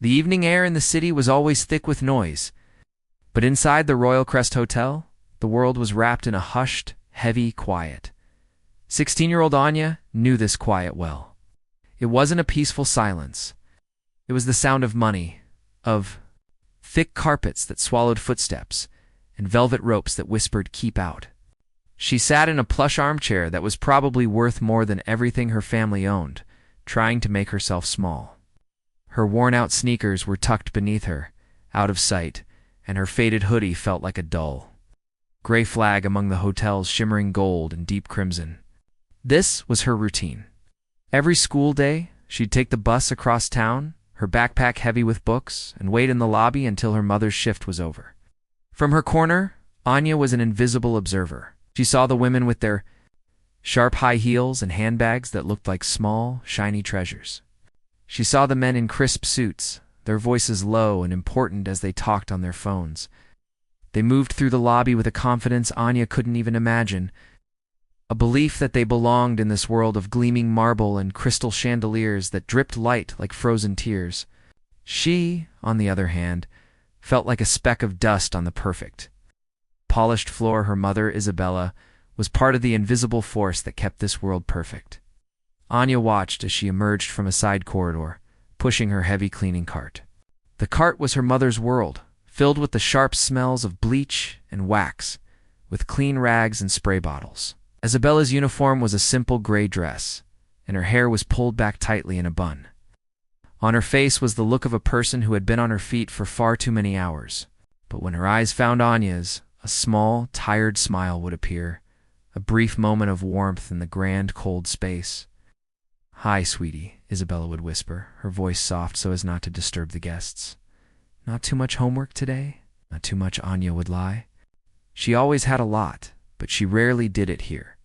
The evening air in the city was always thick with noise, but inside the Royal Crest Hotel, the world was wrapped in a hushed, heavy quiet. 16-year-old Anya knew this quiet well. It wasn't a peaceful silence. It was the sound of money, of thick carpets that swallowed footsteps, and velvet ropes that whispered, "Keep out." She sat in a plush armchair that was probably worth more than everything her family owned, trying to make herself small. Her worn-out sneakers were tucked beneath her, out of sight, and her faded hoodie felt like a dull gray flag among the hotel's shimmering gold and deep crimson. This was her routine. Every school day, she'd take the bus across town, her backpack heavy with books, and wait in the lobby until her mother's shift was over. From her corner, Anya was an invisible observer. She saw the women with their sharp high heels and handbags that looked like small, shiny treasures. She saw the men in crisp suits, their voices low and important as they talked on their phones. They moved through the lobby with a confidence Anya couldn't even imagine, a belief that they belonged in this world of gleaming marble and crystal chandeliers that dripped light like frozen tears. She, on the other hand, felt like a speck of dust on the perfect, polished floor. Her mother, Isabella, was part of the invisible force that kept this world perfect. Anya watched as she emerged from a side corridor, pushing her heavy cleaning cart. The cart was her mother's world, filled with the sharp smells of bleach and wax, with clean rags and spray bottles. Isabella's uniform was a simple gray dress, and her hair was pulled back tightly in a bun. On her face was the look of a person who had been on her feet for far too many hours. But when her eyes found Anya's, a small, tired smile would appear, a brief moment of warmth in the grand, cold space. "Hi, sweetie," Isabella would whisper, her voice soft so as not to disturb the guests. "Not too much homework today?" "Not too much," Anya would lie. She always had a lot, but she rarely did it here.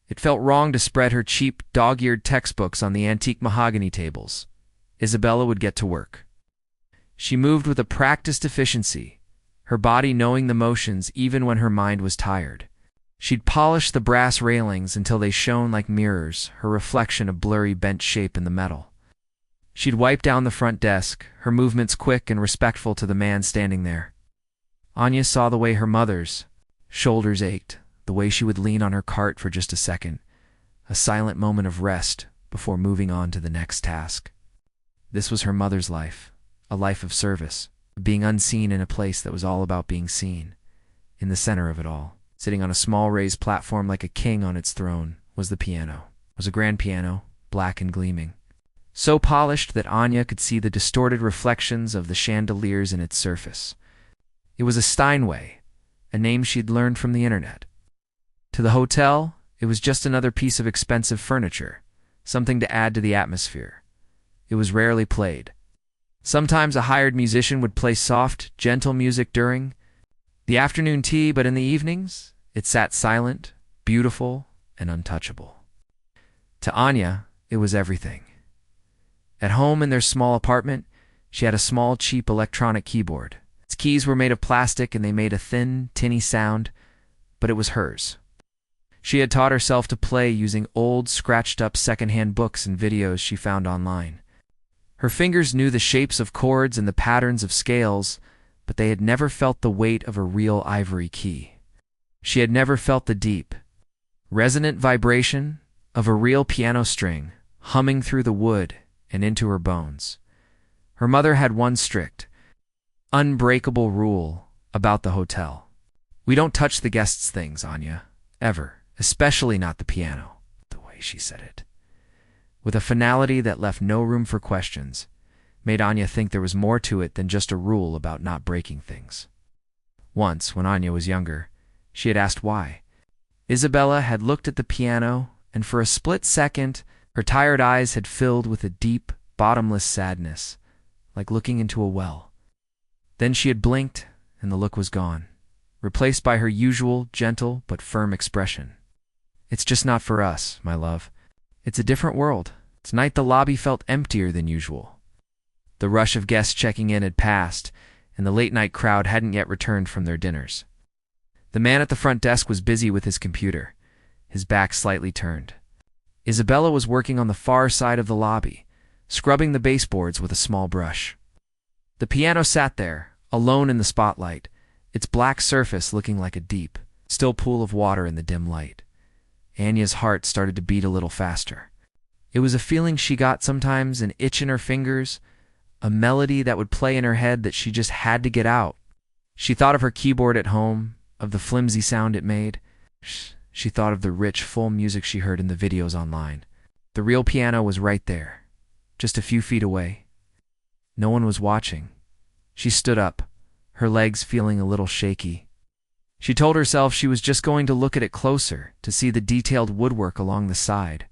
It felt wrong to spread her cheap, dog-eared textbooks on the antique mahogany tables. Isabella would get to work. She moved with a practiced efficiency, her body knowing the motions even when her mind was tired. She'd polish the brass railings until they shone like mirrors, her reflection a blurry bent shape in the metal. She'd wipe down the front desk, her movements quick and respectful to the man standing there. Anya saw the way her mother's shoulders ached, the way she would lean on her cart for just a second, a silent moment of rest before moving on to the next task. This was her mother's life, a life of service, being unseen in a place that was all about being seen. In the center of it all, sitting on a small raised platform like a king on its throne, was the piano. It was a grand piano, black and gleaming, so polished that Anya could see the distorted reflections of the chandeliers in its surface. It was a Steinway, a name she'd learned from the internet. To the hotel, it was just another piece of expensive furniture, something to add to the atmosphere. It was rarely played. Sometimes a hired musician would play soft, gentle music during the afternoon tea, but in the evenings, it sat silent, beautiful, and untouchable. To Anya, it was everything. At home in their small apartment, she had a small, cheap electronic keyboard. Its keys were made of plastic and they made a thin, tinny sound, but it was hers. She had taught herself to play using old, scratched-up secondhand books and videos she found online. Her fingers knew the shapes of chords and the patterns of scales, but they had never felt the weight of a real ivory key. She had never felt the deep, resonant vibration of a real piano string humming through the wood and into her bones. Her mother had one strict, unbreakable rule about the hotel. "We don't touch the guests' things, Anya, ever, especially not the piano," the way she said it, with a finality that left no room for questions, made Anya think there was more to it than just a rule about not breaking things. Once, when Anya was younger, she had asked why. Isabella had looked at the piano, and for a split second, her tired eyes had filled with a deep, bottomless sadness, like looking into a well. Then she had blinked, and the look was gone, replaced by her usual, gentle but firm expression. "It's just not for us, my love. It's a different world." Tonight the lobby felt emptier than usual. The rush of guests checking in had passed, and the late-night crowd hadn't yet returned from their dinners. The man at the front desk was busy with his computer, his back slightly turned. Isabella was working on the far side of the lobby, scrubbing the baseboards with a small brush. The piano sat there, alone in the spotlight, its black surface looking like a deep, still pool of water in the dim light. Anya's heart started to beat a little faster. It was a feeling she got sometimes, an itch in her fingers, a melody that would play in her head that she just had to get out. She thought of her keyboard at home, of the flimsy sound it made. She thought of the rich, full music she heard in the videos online. The real piano was right there, just a few feet away. No one was watching. She stood up, her legs feeling a little shaky. She told herself she was just going to look at it closer, to see the detailed woodwork along the side.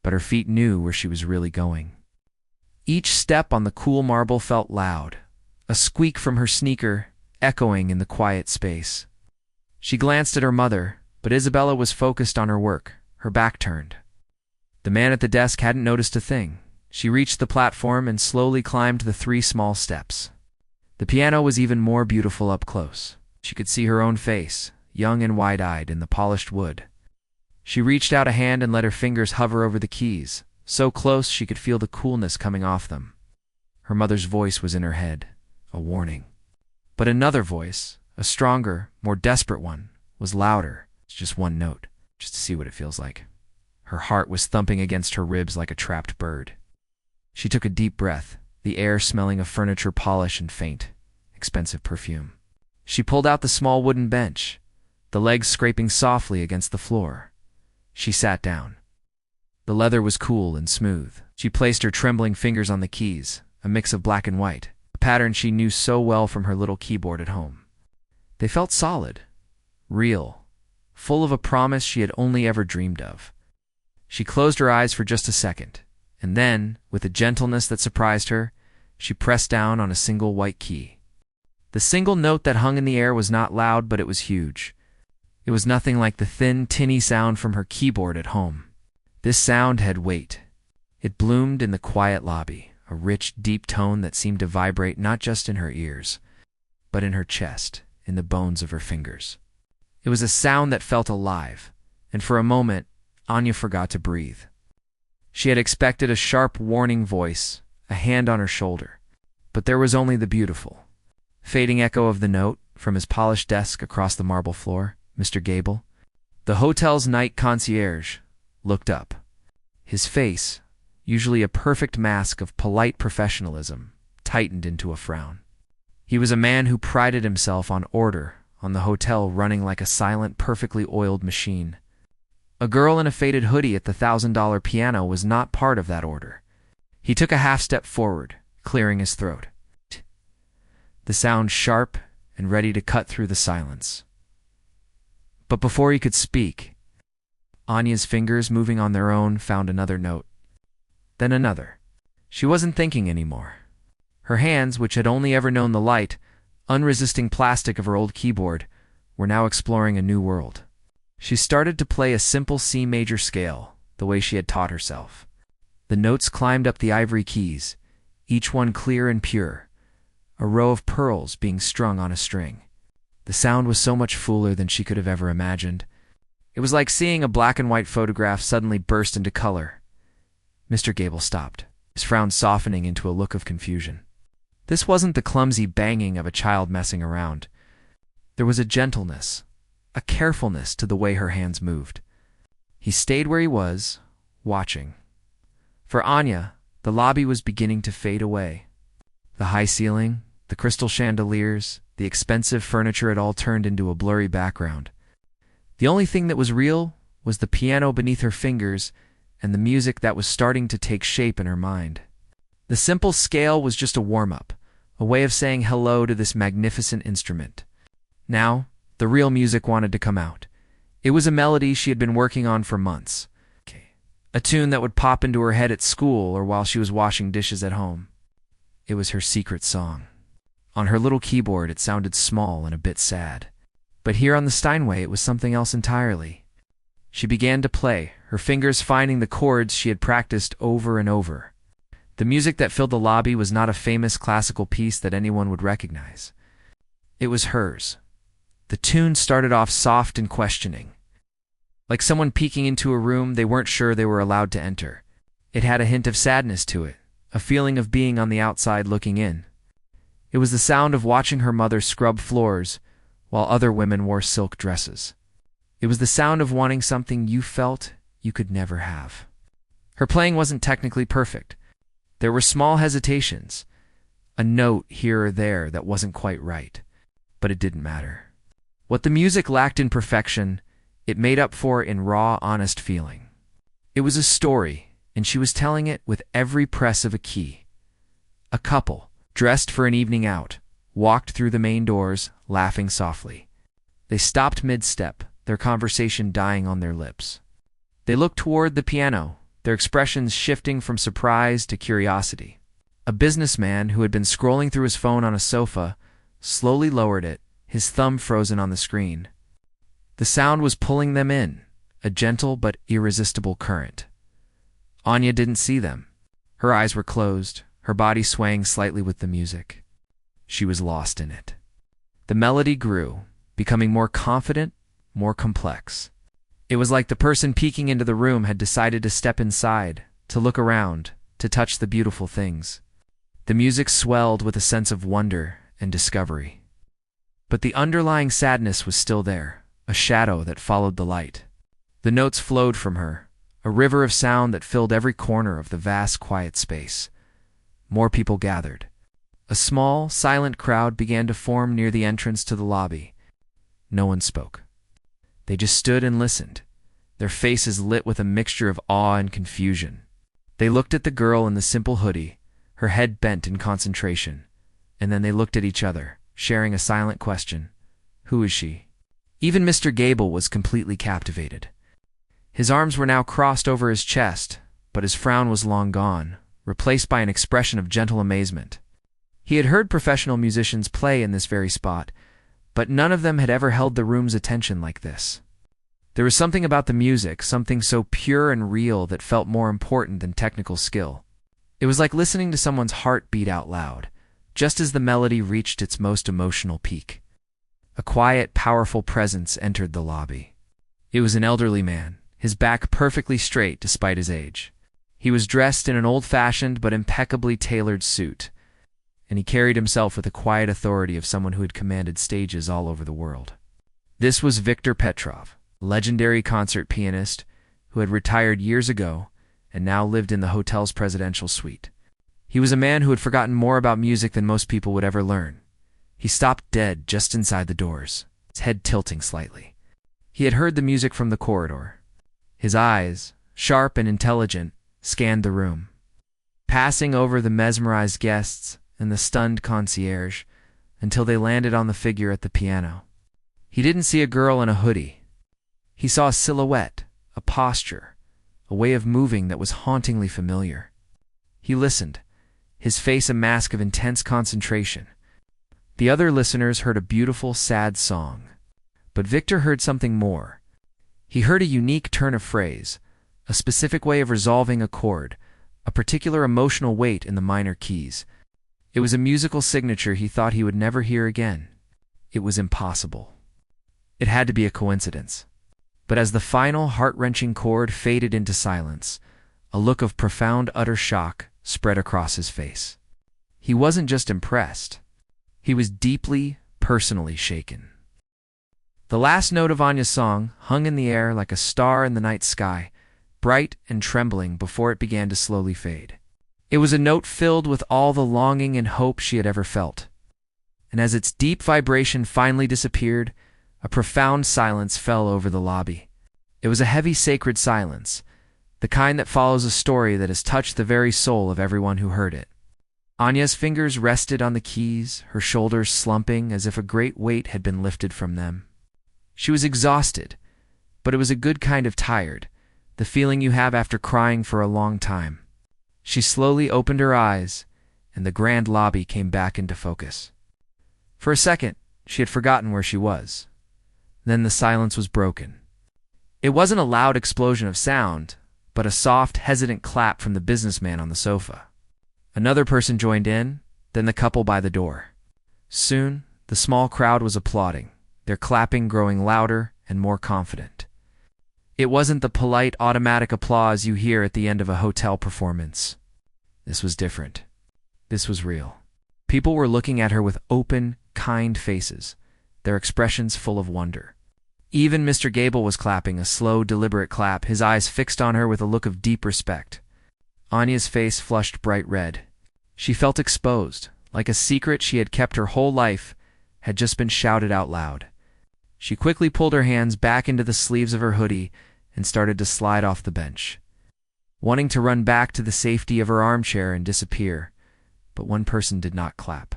But her feet knew where she was really going. Each step on the cool marble felt loud, a squeak from her sneaker echoing in the quiet space. She glanced at her mother, but Isabella was focused on her work, her back turned. The man at the desk hadn't noticed a thing. She reached the platform and slowly climbed the 3 small steps. The piano was even more beautiful up close. She could see her own face, young and wide-eyed in the polished wood. She reached out a hand and let her fingers hover over the keys, so close she could feel the coolness coming off them. Her mother's voice was in her head, a warning. But another voice, a stronger, more desperate one, was louder. It's just one note, just to see what it feels like. Her heart was thumping against her ribs like a trapped bird. She took a deep breath, the air smelling of furniture polish and faint, expensive perfume. She pulled out the small wooden bench, the legs scraping softly against the floor. She sat down. The leather was cool and smooth. She placed her trembling fingers on the keys, a mix of black and white, a pattern she knew so well from her little keyboard at home. They felt solid, real, full of a promise she had only ever dreamed of. She closed her eyes for just a second, and then, with a gentleness that surprised her, she pressed down on a single white key. The single note that hung in the air was not loud, but it was huge. It was nothing like the thin, tinny sound from her keyboard at home. This sound had weight. It bloomed in the quiet lobby, a rich, deep tone that seemed to vibrate not just in her ears, but in her chest, in the bones of her fingers. It was a sound that felt alive, and for a moment, Anya forgot to breathe. She had expected a sharp, warning voice, a hand on her shoulder, but there was only the beautiful, fading echo of the note from his polished desk across the marble floor. Mr. Gable, the hotel's night concierge, looked up. His face, usually a perfect mask of polite professionalism, tightened into a frown. He was a man who prided himself on order, on the hotel running like a silent, perfectly oiled machine. A girl in a faded hoodie at the $1,000 piano was not part of that order. He took a half-step forward, clearing his throat. The sound sharp and ready to cut through the silence. But before he could speak, Anya's fingers, moving on their own, found another note. Then another. She wasn't thinking anymore. Her hands, which had only ever known the light, unresisting plastic of her old keyboard, were now exploring a new world. She started to play a simple C major scale, the way she had taught herself. The notes climbed up the ivory keys, each one clear and pure, a row of pearls being strung on a string. The sound was so much fuller than she could have ever imagined. It was like seeing a black and white photograph suddenly burst into color. Mr. Gable stopped, his frown softening into a look of confusion. This wasn't the clumsy banging of a child messing around. There was a gentleness, a carefulness to the way her hands moved. He stayed where he was, watching. For Anya, the lobby was beginning to fade away. The high ceiling, the crystal chandeliers, the expensive furniture had all turned into a blurry background. The only thing that was real was the piano beneath her fingers and the music that was starting to take shape in her mind. The simple scale was just a warm-up, a way of saying hello to this magnificent instrument. Now, the real music wanted to come out. It was a melody she had been working on for months. A tune that would pop into her head at school or while she was washing dishes at home. It was her secret song. On her little keyboard, it sounded small and a bit sad. But here on the Steinway, it was something else entirely. She began to play, her fingers finding the chords she had practiced over and over. The music that filled the lobby was not a famous classical piece that anyone would recognize. It was hers. The tune started off soft and questioning. Like someone peeking into a room they weren't sure they were allowed to enter. It had a hint of sadness to it, a feeling of being on the outside looking in. It was the sound of watching her mother scrub floors while other women wore silk dresses. It was the sound of wanting something you felt you could never have. Her playing wasn't technically perfect. There were small hesitations, a note here or there that wasn't quite right, but it didn't matter. What the music lacked in perfection, it made up for in raw, honest feeling. It was a story, and she was telling it with every press of a key. A couple, dressed for an evening out, walked through the main doors, laughing softly. They stopped mid-step, their conversation dying on their lips. They looked toward the piano, their expressions shifting from surprise to curiosity. A businessman who had been scrolling through his phone on a sofa slowly lowered it, his thumb frozen on the screen. The sound was pulling them in, a gentle but irresistible current. Anya didn't see them. Her eyes were closed, her body swaying slightly with the music. She was lost in it. The melody grew, becoming more confident, more complex. It was like the person peeking into the room had decided to step inside, to look around, to touch the beautiful things. The music swelled with a sense of wonder and discovery. But the underlying sadness was still there, a shadow that followed the light. The notes flowed from her, a river of sound that filled every corner of the vast, quiet space. More people gathered. A small, silent crowd began to form near the entrance to the lobby. No one spoke. They just stood and listened, their faces lit with a mixture of awe and confusion. They looked at the girl in the simple hoodie, her head bent in concentration, and then they looked at each other, sharing a silent question. Who is she? Even Mr. Gable was completely captivated. His arms were now crossed over his chest, but his frown was long gone, replaced by an expression of gentle amazement. He had heard professional musicians play in this very spot, but none of them had ever held the room's attention like this. There was something about the music, something so pure and real that felt more important than technical skill. It was like listening to someone's heart beat out loud, just as the melody reached its most emotional peak. A quiet, powerful presence entered the lobby. It was an elderly man, his back perfectly straight despite his age. He was dressed in an old-fashioned but impeccably tailored suit, and he carried himself with the quiet authority of someone who had commanded stages all over the world. This was Viktor Petrov, legendary concert pianist who had retired years ago and now lived in the hotel's presidential suite. He was a man who had forgotten more about music than most people would ever learn. He stopped dead just inside the doors, his head tilting slightly. He had heard the music from the corridor. His eyes, sharp and intelligent, scanned the room, passing over the mesmerized guests and the stunned concierge until they landed on the figure at the piano. He didn't see a girl in a hoodie. He saw a silhouette, a posture, a way of moving that was hauntingly familiar. He listened, his face a mask of intense concentration. The other listeners heard a beautiful, sad song, but Victor heard something more. He heard a unique turn of phrase, a specific way of resolving a chord, a particular emotional weight in the minor keys. It was a musical signature he thought he would never hear again. It was impossible. It had to be a coincidence. But as the final heart-wrenching chord faded into silence, a look of profound, utter shock spread across his face. He wasn't just impressed. He was deeply, personally shaken. The last note of Anya's song hung in the air like a star in the night sky, bright and trembling before it began to slowly fade. It was a note filled with all the longing and hope she had ever felt. And as its deep vibration finally disappeared, a profound silence fell over the lobby. It was a heavy, sacred silence, the kind that follows a story that has touched the very soul of everyone who heard it. Anya's fingers rested on the keys, her shoulders slumping as if a great weight had been lifted from them. She was exhausted, but it was a good kind of tired, the feeling you have after crying for a long time. She slowly opened her eyes, and the grand lobby came back into focus. For a second, she had forgotten where she was. Then the silence was broken. It wasn't a loud explosion of sound, but a soft, hesitant clap from the businessman on the sofa. Another person joined in, then the couple by the door. Soon, the small crowd was applauding, their clapping growing louder and more confident. It wasn't the polite, automatic applause you hear at the end of a hotel performance. This was different. This was real. People were looking at her with open, kind faces, their expressions full of wonder. Even Mr. Gable was clapping, a slow, deliberate clap, his eyes fixed on her with a look of deep respect. Anya's face flushed bright red. She felt exposed, like a secret she had kept her whole life had just been shouted out loud. She quickly pulled her hands back into the sleeves of her hoodie and started to slide off the bench, wanting to run back to the safety of her armchair and disappear. But one person did not clap.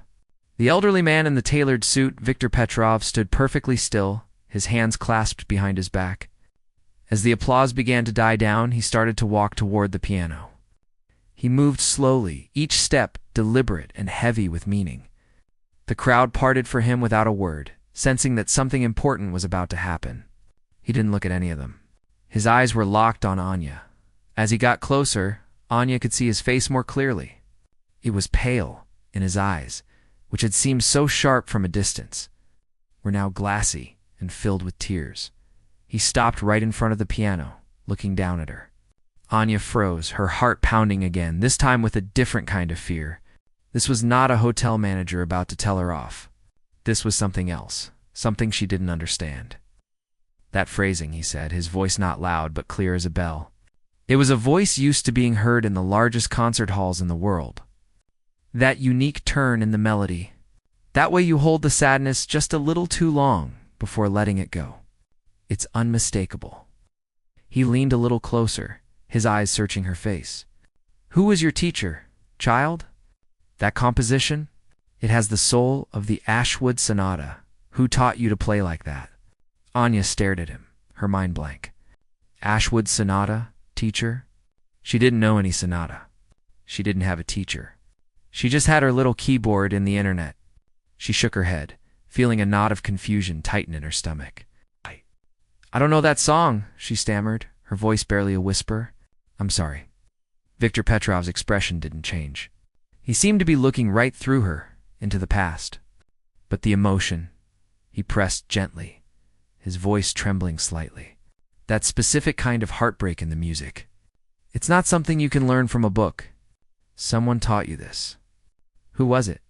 The elderly man in the tailored suit, Viktor Petrov, stood perfectly still, his hands clasped behind his back. As the applause began to die down, he started to walk toward the piano. He moved slowly, each step deliberate and heavy with meaning. The crowd parted for him without a word, sensing that something important was about to happen. He didn't look at any of them. His eyes were locked on Anya. As he got closer, Anya could see his face more clearly. It was pale, and his eyes, which had seemed so sharp from a distance, were now glassy and filled with tears. He stopped right in front of the piano, looking down at her. Anya froze, her heart pounding again, this time with a different kind of fear. This was not a hotel manager about to tell her off. This was something else, something she didn't understand. That phrasing, he said, his voice not loud but clear as a bell. It was a voice used to being heard in the largest concert halls in the world. That unique turn in the melody. That way you hold the sadness just a little too long before letting it go. It's unmistakable. He leaned a little closer, his eyes searching her face. Who was your teacher, child? That composition? It has the soul of the Ashwood Sonata. Who taught you to play like that? Anya stared at him, her mind blank. Ashwood Sonata, teacher? She didn't know any sonata. She didn't have a teacher. She just had her little keyboard in the internet. She shook her head, feeling a knot of confusion tighten in her stomach. I don't know that song, she stammered, her voice barely a whisper. I'm sorry. Viktor Petrov's expression didn't change. He seemed to be looking right through her, into the past. But the emotion, he pressed gently, his voice trembling slightly. That specific kind of heartbreak in the music. It's not something you can learn from a book. Someone taught you this. Who was it?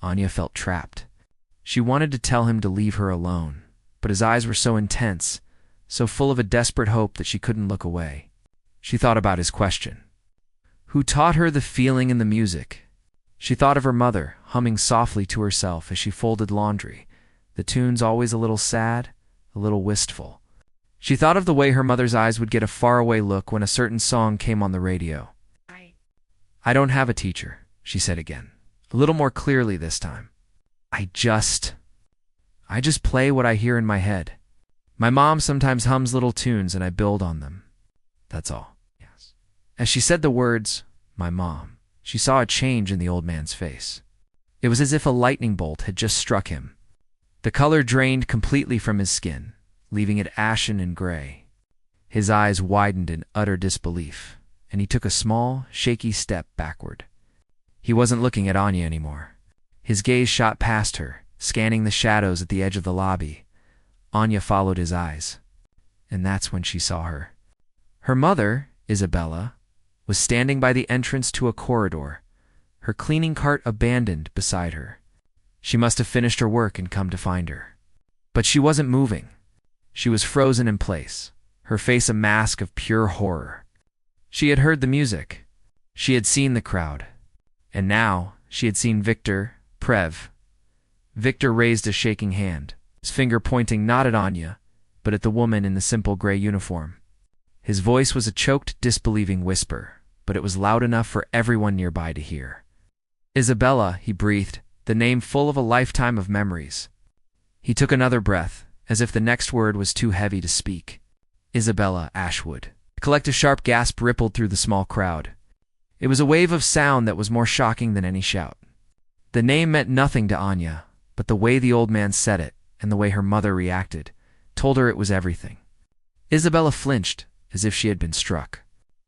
Anya felt trapped. She wanted to tell him to leave her alone, but his eyes were so intense, so full of a desperate hope that she couldn't look away. She thought about his question. Who taught her the feeling in the music? She thought of her mother, humming softly to herself as she folded laundry, the tunes always a little sad, a little wistful. She thought of the way her mother's eyes would get a faraway look when a certain song came on the radio. I don't have a teacher, she said again, a little more clearly this time. I just play what I hear in my head. My mom sometimes hums little tunes and I build on them. That's all. Yes. As she said the words, my mom, she saw a change in the old man's face. It was as if a lightning bolt had just struck him. The color drained completely from his skin, leaving it ashen and gray. His eyes widened in utter disbelief, and he took a small, shaky step backward. He wasn't looking at Anya anymore. His gaze shot past her, scanning the shadows at the edge of the lobby. Anya followed his eyes, and that's when she saw her. Her mother, Isabella, was standing by the entrance to a corridor, her cleaning cart abandoned beside her. She must have finished her work and come to find her. But she wasn't moving. She was frozen in place, her face a mask of pure horror. She had heard the music. She had seen the crowd. And now she had seen Viktor, Prev. Viktor raised a shaking hand, his finger pointing not at Anya, but at the woman in the simple gray uniform. His voice was a choked, disbelieving whisper, but it was loud enough for everyone nearby to hear. Isabella, he breathed, the name full of a lifetime of memories. He took another breath, as if the next word was too heavy to speak. Isabella Ashwood. A collective sharp gasp rippled through the small crowd. It was a wave of sound that was more shocking than any shout. The name meant nothing to Anya, but the way the old man said it, and the way her mother reacted, told her it was everything. Isabella flinched, as if she had been struck.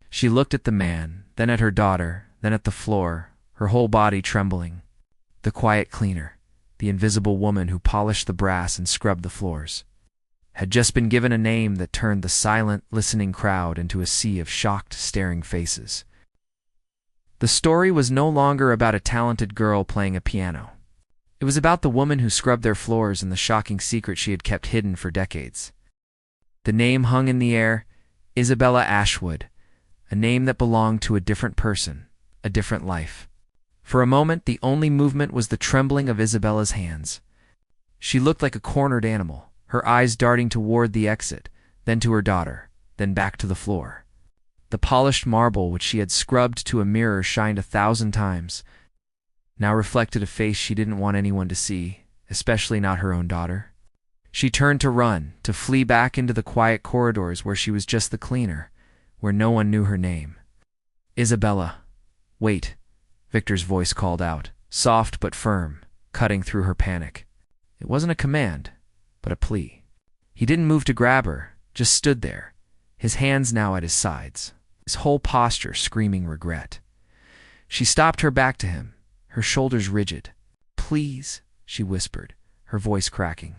She looked at the man, then at her daughter, then at the floor, her whole body trembling. The quiet cleaner, the invisible woman who polished the brass and scrubbed the floors, had just been given a name that turned the silent, listening crowd into a sea of shocked, staring faces. The story was no longer about a talented girl playing a piano. It was about the woman who scrubbed their floors and the shocking secret she had kept hidden for decades. The name hung in the air, Isabella Ashwood, a name that belonged to a different person, a different life. For a moment, the only movement was the trembling of Isabella's hands. She looked like a cornered animal, her eyes darting toward the exit, then to her daughter, then back to the floor. The polished marble which she had scrubbed to a mirror shined 1,000 times, now reflected a face she didn't want anyone to see, especially not her own daughter. She turned to run, to flee back into the quiet corridors where she was just the cleaner, where no one knew her name. Isabella, wait, Victor's voice called out, soft but firm, cutting through her panic. It wasn't a command, but a plea. He didn't move to grab her, just stood there, his hands now at his sides, his whole posture screaming regret. She stopped her back to him, her shoulders rigid. Please, she whispered, her voice cracking.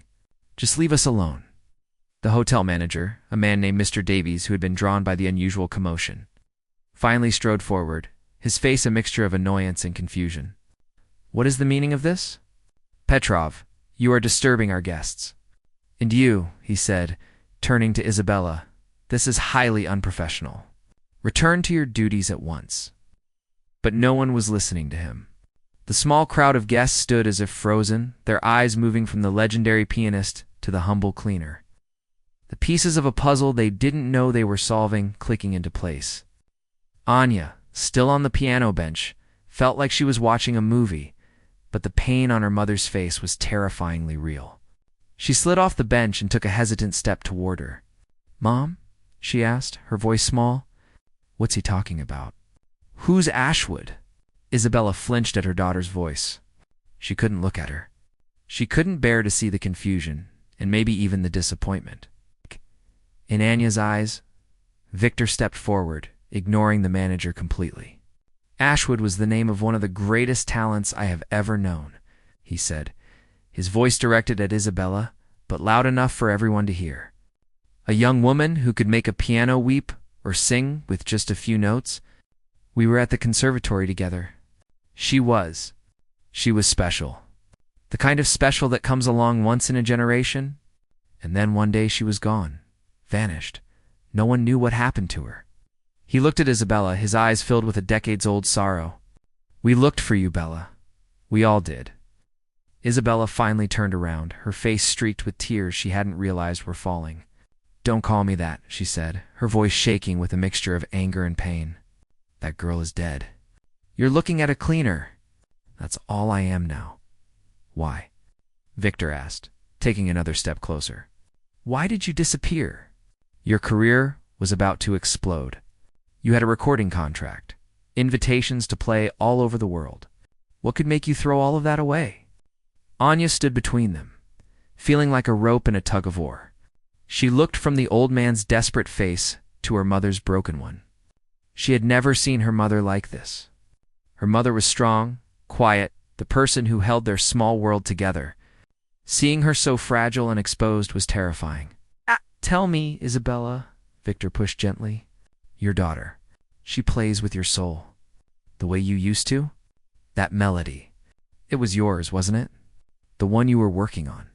Just leave us alone. The hotel manager, a man named Mr. Davies who had been drawn by the unusual commotion, finally strode forward, his face a mixture of annoyance and confusion. What is the meaning of this? Petrov, you are disturbing our guests. And you, he said, turning to Isabella, this is highly unprofessional. Return to your duties at once. But no one was listening to him. The small crowd of guests stood as if frozen, their eyes moving from the legendary pianist to the humble cleaner. The pieces of a puzzle they didn't know they were solving clicking into place. Anya, still on the piano bench, felt like she was watching a movie, but the pain on her mother's face was terrifyingly real. She slid off the bench and took a hesitant step toward her. Mom? She asked, her voice small. What's he talking about? Who's Ashwood? Isabella flinched at her daughter's voice. She couldn't look at her. She couldn't bear to see the confusion, and maybe even the disappointment. In Anya's eyes, Victor stepped forward, ignoring the manager completely. Ashwood was the name of one of the greatest talents I have ever known, he said, his voice directed at Isabella, but loud enough for everyone to hear. A young woman who could make a piano weep or sing with just a few notes. We were at the conservatory together. She was special. The kind of special that comes along once in a generation, and then one day she was gone, vanished. No one knew what happened to her. He looked at Isabella, his eyes filled with a decades-old sorrow. We looked for you, Bella. We all did. Isabella finally turned around, her face streaked with tears she hadn't realized were falling. Don't call me that, she said, her voice shaking with a mixture of anger and pain. That girl is dead. You're looking at a cleaner. That's all I am now. Why? Victor asked, taking another step closer. Why did you disappear? Your career was about to explode. You had a recording contract, invitations to play all over the world. What could make you throw all of that away? Anya stood between them, feeling like a rope in a tug-of-war. She looked from the old man's desperate face to her mother's broken one. She had never seen her mother like this. Her mother was strong, quiet, the person who held their small world together. Seeing her so fragile and exposed was terrifying. Tell me, Isabella, Victor pushed gently. Your daughter. She plays with your soul. The way you used to? That melody. It was yours, wasn't it? The one you were working on.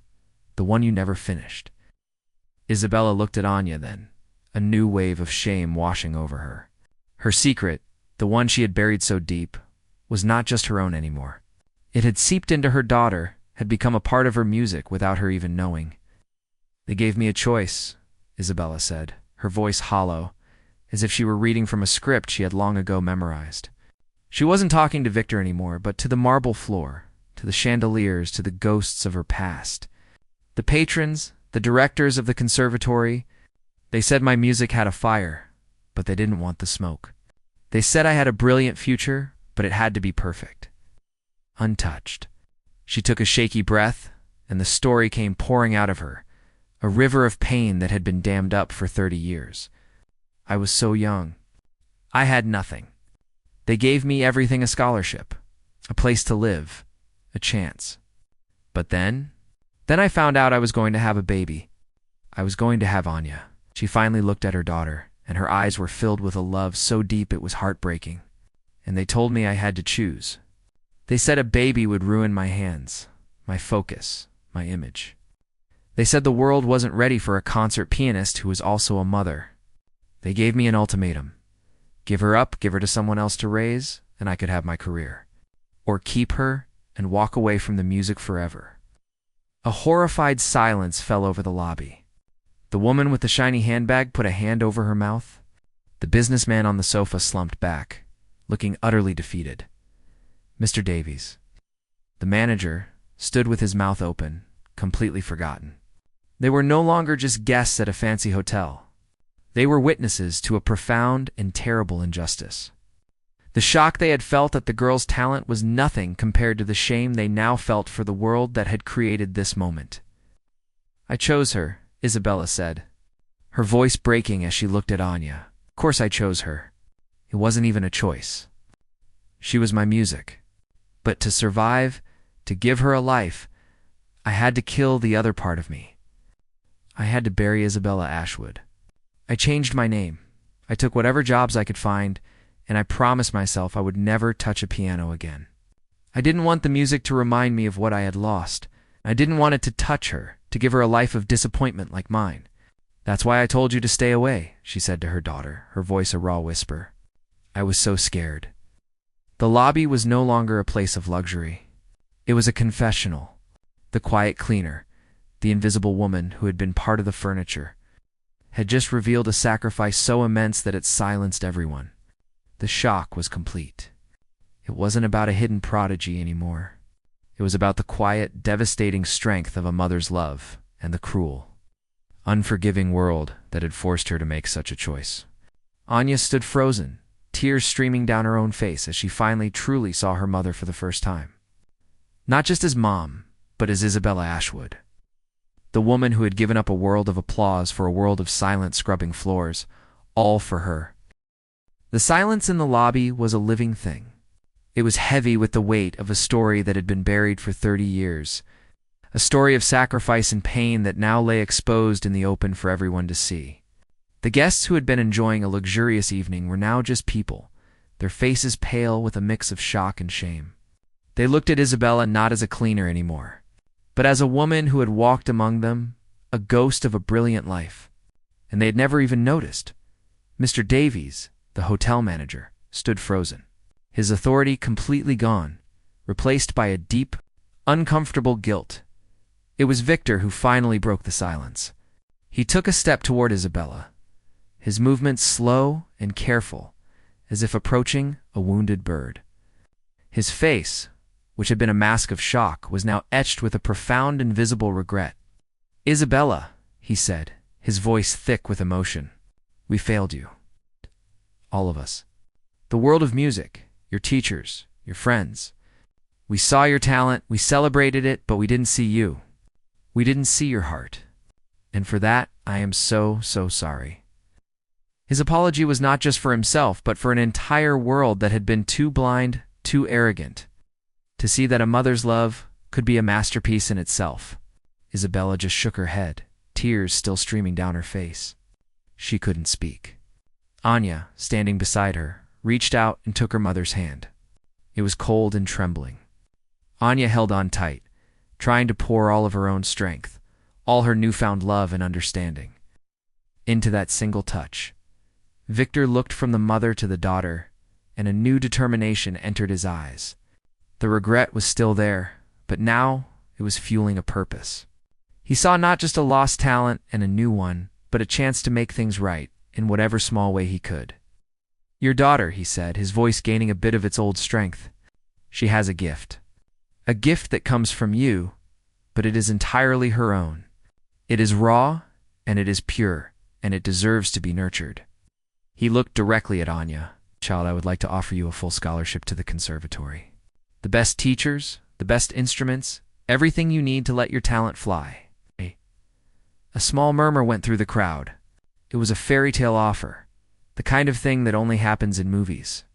The one you never finished. Isabella looked at Anya then, a new wave of shame washing over her. Her secret, the one she had buried so deep, was not just her own anymore. It had seeped into her daughter, had become a part of her music without her even knowing. They gave me a choice, Isabella said, her voice hollow, as if she were reading from a script she had long ago memorized. She wasn't talking to Victor anymore, but to the marble floor, to the chandeliers, to the ghosts of her past. The patrons, the directors of the conservatory, they said my music had a fire, but they didn't want the smoke. They said I had a brilliant future, but it had to be perfect. Untouched. She took a shaky breath, and the story came pouring out of her, a river of pain that had been dammed up for 30 years. I was so young. I had nothing. They gave me everything: a scholarship, a place to live, a chance. But then I found out I was going to have a baby. I was going to have Anya. She finally looked at her daughter, and her eyes were filled with a love so deep it was heartbreaking. and they told me I had to choose. They said a baby would ruin my hands, my focus, my image. They said the world wasn't ready for a concert pianist who was also a mother. They gave me an ultimatum. Give her up, give her to someone else to raise, and I could have my career. Or keep her and walk away from the music forever. A horrified silence fell over the lobby. The woman with the shiny handbag put a hand over her mouth. The businessman on the sofa slumped back, looking utterly defeated. Mr. Davies, the manager, stood with his mouth open, completely forgotten. They were no longer just guests at a fancy hotel. They were witnesses to a profound and terrible injustice. The shock they had felt at the girl's talent was nothing compared to the shame they now felt for the world that had created this moment. I chose her, Isabella said, her voice breaking as she looked at Anya. Of course I chose her. It wasn't even a choice. She was my music. But to survive, to give her a life, I had to kill the other part of me. I had to bury Isabella Ashwood. I changed my name. I took whatever jobs I could find, and I promised myself I would never touch a piano again. I didn't want the music to remind me of what I had lost. I didn't want it to touch her, to give her a life of disappointment like mine. That's why I told you to stay away, she said to her daughter, her voice a raw whisper. I was so scared. The lobby was no longer a place of luxury. It was a confessional. The quiet cleaner, the invisible woman who had been part of the furniture, had just revealed a sacrifice so immense that it silenced everyone. The shock was complete. It wasn't about a hidden prodigy anymore. It was about the quiet, devastating strength of a mother's love and the cruel, unforgiving world that had forced her to make such a choice. Anya stood frozen, tears streaming down her own face as she finally truly saw her mother for the first time. Not just as mom, but as Isabella Ashwood. The woman who had given up a world of applause for a world of silent scrubbing floors, all for her. The silence in the lobby was a living thing. It was heavy with the weight of a story that had been buried for 30 years, a story of sacrifice and pain that now lay exposed in the open for everyone to see. The guests who had been enjoying a luxurious evening were now just people, their faces pale with a mix of shock and shame. They looked at Isabella not as a cleaner anymore, but as a woman who had walked among them, a ghost of a brilliant life. And they had never even noticed. Mr. Davies, the hotel manager, stood frozen, his authority completely gone, replaced by a deep, uncomfortable guilt. It was Victor who finally broke the silence. He took a step toward Isabella, his movements slow and careful, as if approaching a wounded bird. His face, which had been a mask of shock, was now etched with a profound invisible regret. "Isabella," he said, his voice thick with emotion, "we failed you. All of us. The world of music, your teachers, your friends. We saw your talent, we celebrated it, but we didn't see you. We didn't see your heart. And for that, I am so, so sorry." His apology was not just for himself, but for an entire world that had been too blind, too arrogant, to see that a mother's love could be a masterpiece in itself. Isabella just shook her head, tears still streaming down her face. She couldn't speak. Anya, standing beside her, reached out and took her mother's hand. It was cold and trembling. Anya held on tight, trying to pour all of her own strength, all her newfound love and understanding, into that single touch. Victor looked from the mother to the daughter, and a new determination entered his eyes. The regret was still there, but now it was fueling a purpose. He saw not just a lost talent and a new one, but a chance to make things right in whatever small way he could. "Your daughter," he said, his voice gaining a bit of its old strength. "She has a gift. A gift that comes from you, but it is entirely her own. It is raw, and it is pure, and it deserves to be nurtured." He looked directly at Anya. "Child, I would like to offer you a full scholarship to the conservatory. The best teachers, the best instruments, everything you need to let your talent fly." A small murmur went through the crowd. It was a fairy tale offer, the kind of thing that only happens in movies.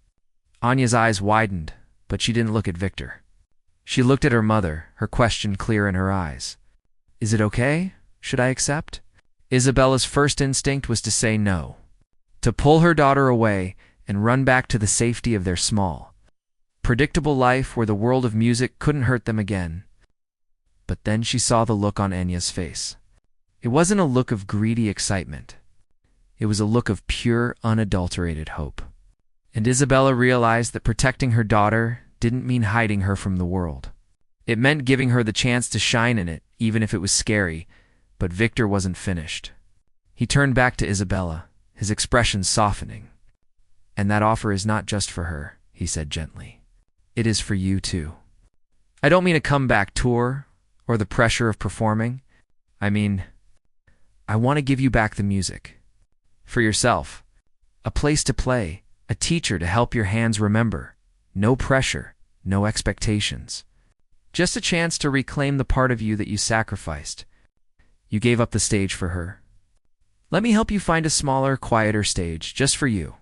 Anya's eyes widened, but she didn't look at Victor. She looked at her mother, her question clear in her eyes. "Is it okay? Should I accept?" Isabella's first instinct was to say no, to pull her daughter away and run back to the safety of their small, predictable life where the world of music couldn't hurt them again. But then she saw the look on Anya's face. It wasn't a look of greedy excitement. It was a look of pure, unadulterated hope. And Isabella realized that protecting her daughter didn't mean hiding her from the world. It meant giving her the chance to shine in it, even if it was scary. But Victor wasn't finished. He turned back to Isabella, his expression softening. "And that offer is not just for her," he said gently. "It is for you too. I don't mean a comeback tour or the pressure of performing. I mean, I want to give you back the music. For yourself. A place to play, a teacher to help your hands remember. No pressure, no expectations. Just a chance to reclaim the part of you that you sacrificed. You gave up the stage for her. Let me help you find a smaller, quieter stage, just for you."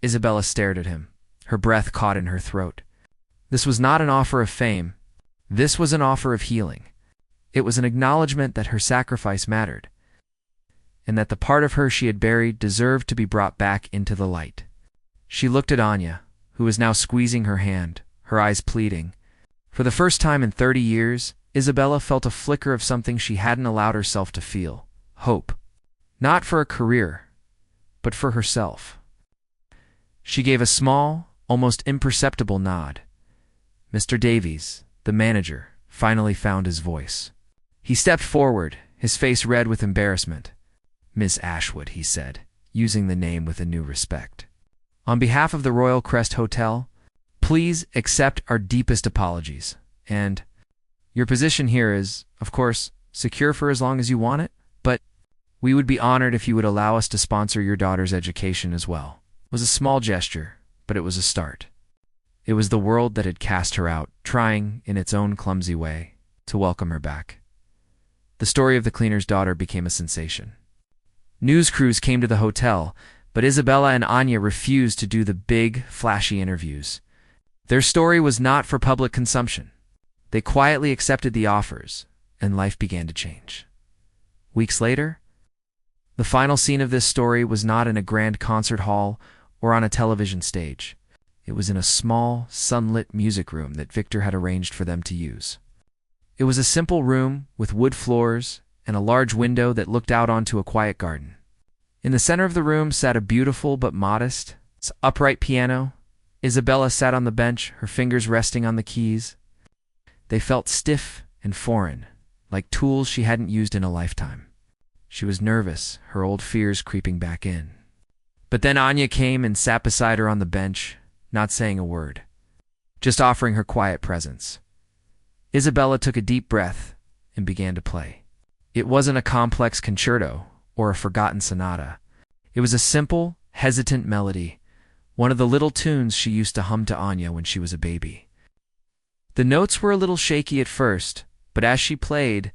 Isabella stared at him, her breath caught in her throat. This was not an offer of fame. This was an offer of healing. It was an acknowledgement that her sacrifice mattered, and that the part of her she had buried deserved to be brought back into the light. She looked at Anya, who was now squeezing her hand, her eyes pleading. For the first time in 30 years, Isabella felt a flicker of something she hadn't allowed herself to feel: hope. Not for a career, but for herself. She gave a small, almost imperceptible nod. Mr. Davies, the manager, finally found his voice. He stepped forward, his face red with embarrassment. "Miss Ashwood," he said, using the name with a new respect. "On behalf of the Royal Crest Hotel, please accept our deepest apologies. And your position here is, of course, secure for as long as you want it, but we would be honored if you would allow us to sponsor your daughter's education as well." It was a small gesture, but it was a start. It was the world that had cast her out, trying, in its own clumsy way, to welcome her back. The story of the cleaner's daughter became a sensation. News crews came to the hotel, but Isabella and Anya refused to do the big, flashy interviews. Their story was not for public consumption. They quietly accepted the offers, and life began to change. Weeks later, the final scene of this story was not in a grand concert hall or on a television stage. It was in a small, sunlit music room that Victor had arranged for them to use. It was a simple room with wood floors and a large window that looked out onto a quiet garden. In the center of the room sat a beautiful but modest, upright piano. Isabella sat on the bench, her fingers resting on the keys. They felt stiff and foreign, like tools she hadn't used in a lifetime. She was nervous, her old fears creeping back in. But then Anya came and sat beside her on the bench, not saying a word, just offering her quiet presence. Isabella took a deep breath and began to play. It wasn't a complex concerto or a forgotten sonata. It was a simple, hesitant melody, one of the little tunes she used to hum to Anya when she was a baby. The notes were a little shaky at first, but as she played,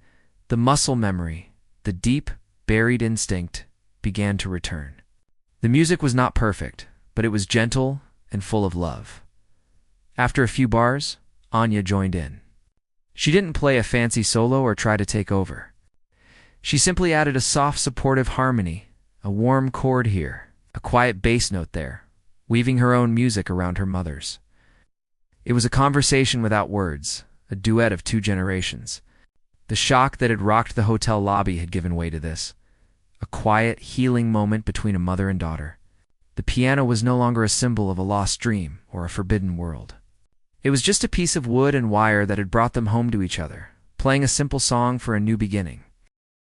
the muscle memory, the deep, buried instinct, began to return. The music was not perfect, but it was gentle and full of love. After a few bars, Anya joined in. She didn't play a fancy solo or try to take over. She simply added a soft, supportive harmony, a warm chord here, a quiet bass note there, weaving her own music around her mother's. It was a conversation without words, a duet of two generations. The shock that had rocked the hotel lobby had given way to this, a quiet, healing moment between a mother and daughter. The piano was no longer a symbol of a lost dream or a forbidden world. It was just a piece of wood and wire that had brought them home to each other, playing a simple song for a new beginning.